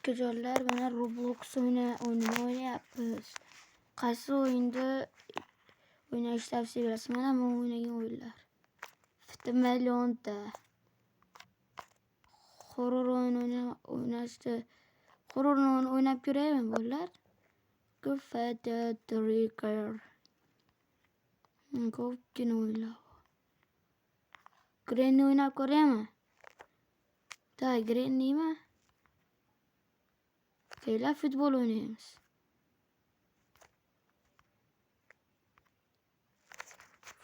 akajonlar, mana Roblox o'ynayapmiz. Qaysi o'yinda o'ynashni tavsiya berasiz? Mana men o'ynagan o'yinlar. 50 millionta. Horror o'ynashni. Horror o'ynab ko'raymi bolalar? Ko'pda trigger. Ko'pgina o'yinlar. Granny o'ynab ko'raymi? Grannymi? Keyinlar futbol o'ynaymiz.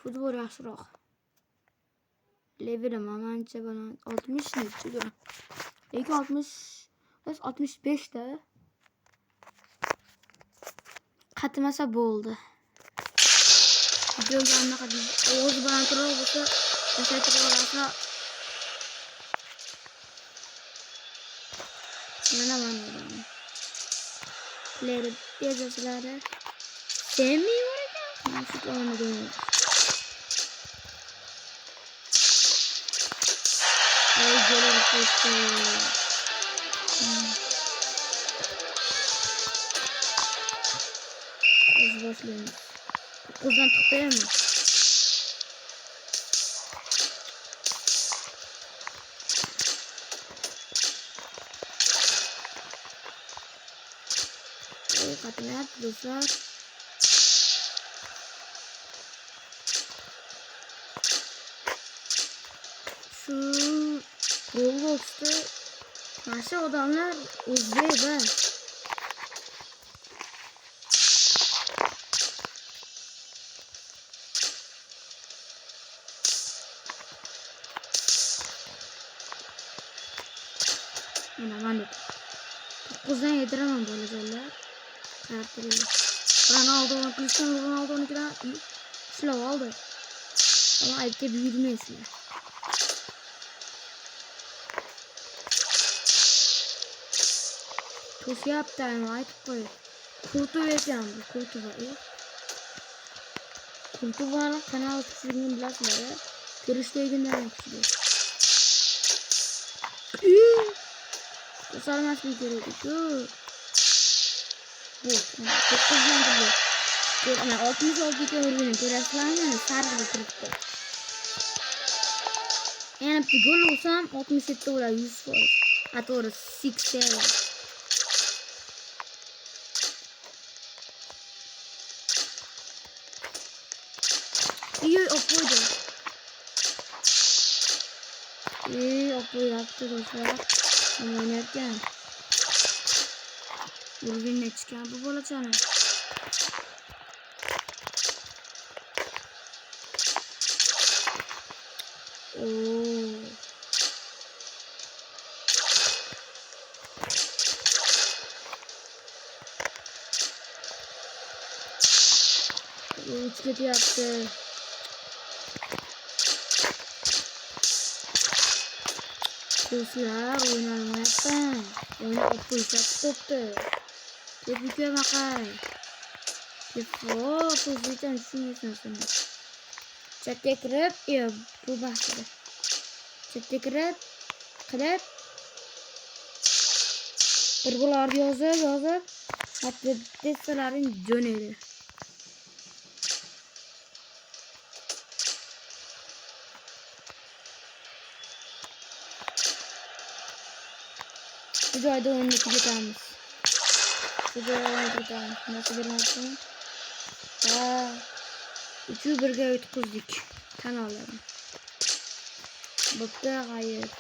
Futbol yaxshiroq. Levelim ancha baland. 60 nechidir? Lekin 65 da. Qatmasa bo'ldi. Videoga anaqa ovoz balandroq bo'lsa, pasaytirib olasa. Mana. Player bezasizlar. Sevmiyor ekan. Nasıl oynadım? Ay gelir koştu. Başlayalım. Kızdan tıklayayım mı? Katına yapıyorlar. Şu Roblox'ta karşı adamlar uzay be. Ben de 9'dan yediremem böyle şeyler. Karakteri. Cristiano Ronaldo'nunkinden silah aldı. Ama ayıpta büyüdüm silah. Toş yaptı ama ayıp koy. Kurtu vereceğim bu kurtu var ya. Kurtu var kanal çizginin bilasınlar ya. Görüşteydiğinden yapışıyor. Sarmaz bir kere bu. Bu. Çok hızlı. Yani 60 oldu ki öldüğünü göresler yani sarı kırıktı. Yani bir gol olsam 67 olur 100 olur. Hatta orası 6 olur. İyi opuydu. İyi opuyu yaptı dostlar. Ama oynarken. Vurgun çıkan bu bolacağını. Ooo. Üç kötü yaptı. Dostlar oynanmayapti. Oyunu opuyacak toptu. Tebrikler bakay. Defol tuzlucan düşünüyorsun sana. Chatga kirib, bu bahsida. Chatga kirib, bir bular yozib, hatta testlaring jo'naydi. Bu joyda o'yinni tugatamiz. Nasıl bir maçım? 3'ü birga o'tkazdik kanallarni. Bitta g'ayib.